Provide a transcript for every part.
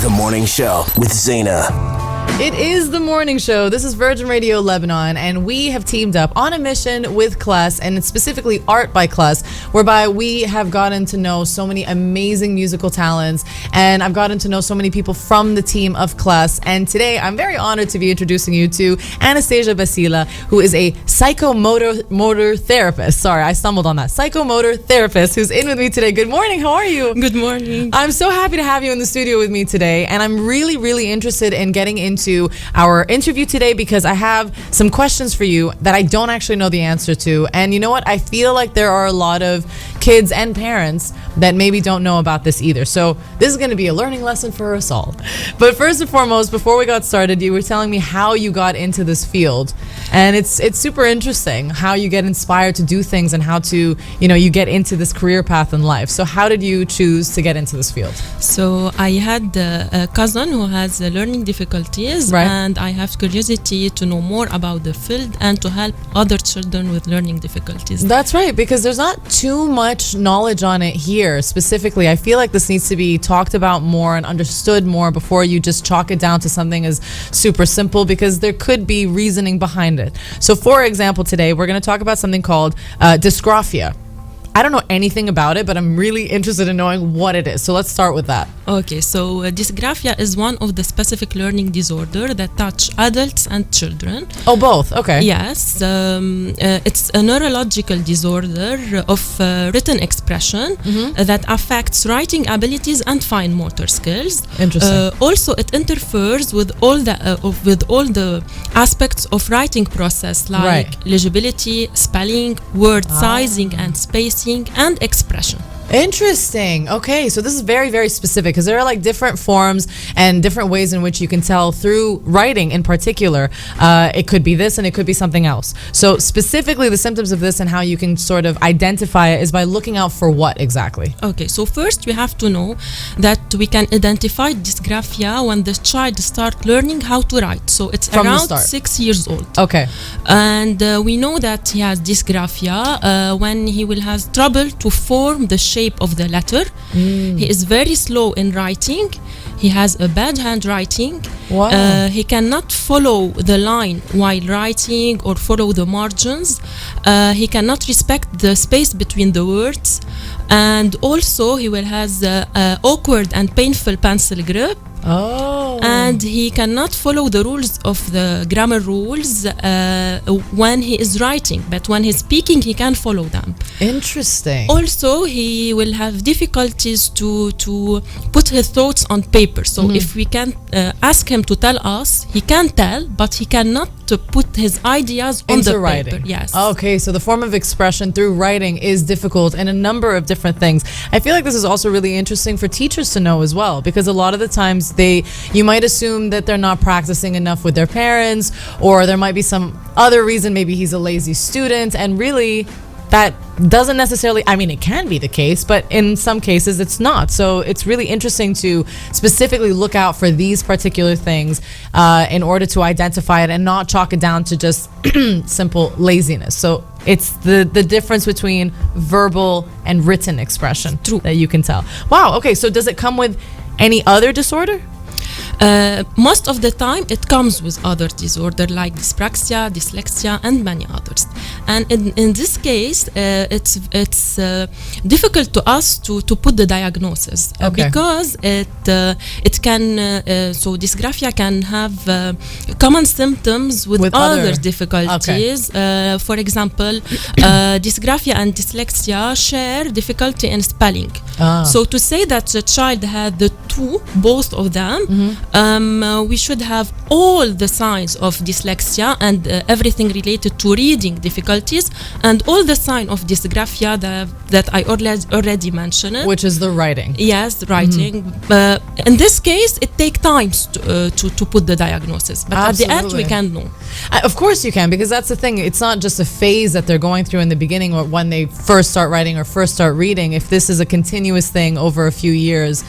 The Morning Show with Zaina. It is The Morning Show. This is Virgin Radio Lebanon, and we have teamed up on a mission with CLES, and specifically Art by CLES, whereby we have gotten to know so many amazing musical talents, and I've gotten to know so many people from the team of CLES. And today, I'm very honored to be introducing you to Anastasia Bassila, who is a psychomotor therapist. Sorry, I stumbled on that. Psychomotor therapist, who's in with me today. Good morning. How are you? Good morning. I'm so happy to have you in the studio with me today, and I'm really, really interested in getting into our interview today because I have some questions for you that I don't actually know the answer to. And you know what? I feel like there are a lot of kids and parents that maybe don't know about this either. So this is going to be a learning lesson for us all. But first and foremost, before we got started, you were telling me how you got into this field. And it's super interesting how you get inspired to do things and how to, you get into this career path in life. So how did you choose to get into this field? So I had a cousin who has learning difficulties, right, and I have curiosity to know more about the field and to help other children with learning difficulties. That's right, because there's not too much knowledge on it here specifically. I feel like this needs to be talked about more and understood more before you just chalk it down to something as super simple, because there could be reasoning behind it. So for example, today we're going to talk about something called dysgraphia. I don't know anything about it, but I'm really interested in knowing what it is. So let's start with that. Okay, so dysgraphia is one of the specific learning disorder that touch adults and children. Oh, both. Okay. Yes, it's a neurological disorder of written expression that affects writing abilities and fine motor skills. Interesting. Also, it interferes with all the aspects of writing process, like right, legibility, spelling, word sizing and spacing, and expression. Interesting. Okay, so this is very, very specific because there are like different forms and different ways in which you can tell through writing in particular. It could be this and it could be something else. So specifically the symptoms of this and how you can sort of identify it is by looking out for what exactly? Okay, so first we have to know that we can identify dysgraphia when the child starts learning how to write. So it's from around 6 years old. Okay. And we know that he has dysgraphia when he will have trouble to form the shape of the letter. He is very slow in writing. He has a bad handwriting. Wow. He cannot follow the line while writing or follow the margins. He cannot respect the space between the words. And also he will have awkward and painful pencil grip. Oh. And he cannot follow the rules of the grammar rules when he is writing, but when he's speaking, he can follow them. Interesting. Also, he will have difficulties to put his thoughts on paper. So if we can ask him to tell us, he can tell, but he cannot put his ideas on into the writing. paper. Yes. Okay, so the form of expression through writing is difficult in a number of different things. I feel like this is also really interesting for teachers to know as well, because a lot of the times you might assume that they're not practicing enough with their parents, or there might be some other reason, maybe he's a lazy student, and really that doesn't necessarily, I mean, it can be the case, but in some cases it's not. So it's really interesting to specifically look out for these particular things in order to identify it and not chalk it down to just simple laziness. So it's the difference between verbal and written expression that you can tell. Wow, okay, so does it come with any other disorder? Most of the time it comes with other disorder like dyspraxia, dyslexia, and many others. And in this case, it's difficult to us to put the diagnosis because it can so dysgraphia can have common symptoms with other difficulties. For example, dysgraphia and dyslexia share difficulty in spelling. So to say that the child had both of them, we should have all the signs of dyslexia and everything related to reading difficulties, and all the signs of dysgraphia that I already mentioned. Which is the writing. Yes, writing. In this case, it takes time to put the diagnosis, but Absolutely. at the end we can know. Of course you can, because that's the thing. It's not just a phase that they're going through in the beginning or when they first start writing or first start reading. If this is a continuous thing over a few years,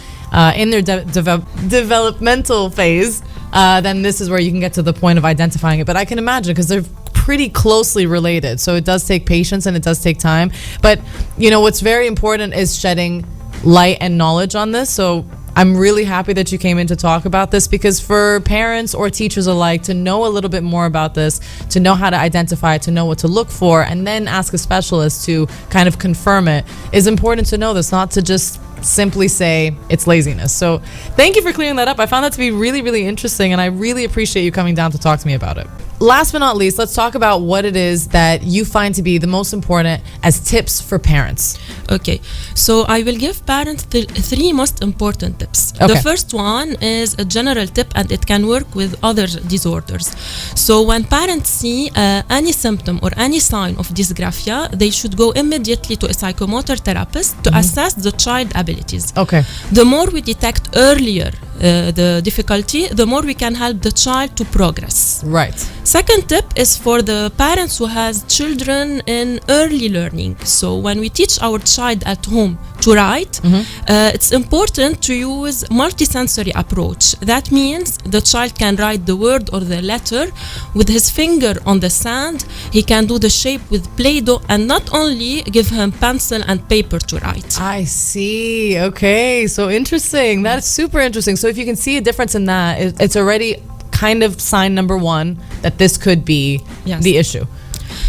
in their developmental phase, then this is where you can get to the point of identifying it. But I can imagine, because they're pretty closely related, so it does take patience and it does take time. But you know what's very important is shedding light and knowledge on this. So I'm really happy that you came in to talk about this, because for parents or teachers alike to know a little bit more about this, to know how to identify it, to know what to look for, and then ask a specialist to kind of confirm it, is important to know this, not to just simply say it's laziness. So thank you for clearing that up. I found that to be really, really interesting, and I really appreciate you coming down to talk to me about it. Last but not least, let's talk about what it is that you find to be the most important as tips for parents. Okay, so I will give parents three most important tips. Okay. The first one is a general tip, and it can work with other disorders. So when parents see any symptom or any sign of dysgraphia, they should go immediately to a psychomotor therapist to assess the child abilities. Okay. The more we detect earlier the difficulty, the more we can help the child to progress. Right. Second tip is for the parents who has children in early learning. So when we teach our child at home to write, it's important to use multisensory approach. That means the child can write the word or the letter with his finger on the sand. He can do the shape with Play-Doh, and not only give him pencil and paper to write. I see. Okay. So interesting. That's super interesting. So if you can see a difference in that, it's already kind of sign number one that this could be the issue.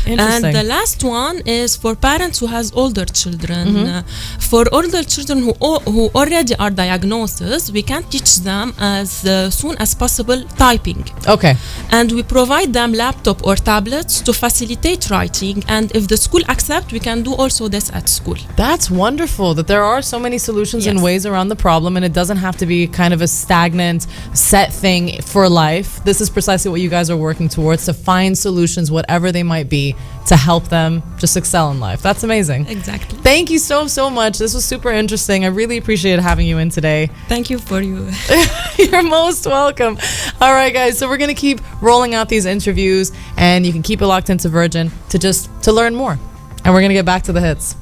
And the last one is for parents who has older children. For older children who already are diagnosed, we can teach them as soon as possible typing. Okay. And we provide them laptop or tablets to facilitate writing. And if the school accepts, we can do also this at school. That's wonderful that there are so many solutions and ways around the problem, and it doesn't have to be kind of a stagnant, set thing for life. This is precisely what you guys are working towards, to find solutions, whatever they might be, to help them just excel in life. That's amazing. Exactly. Thank you so much. This was super interesting. I really appreciate having you in today. Thank you for you. You're most welcome. All right, guys. So we're going to keep rolling out these interviews, and you can keep it locked into Virgin to learn more. And we're going to get back to the hits.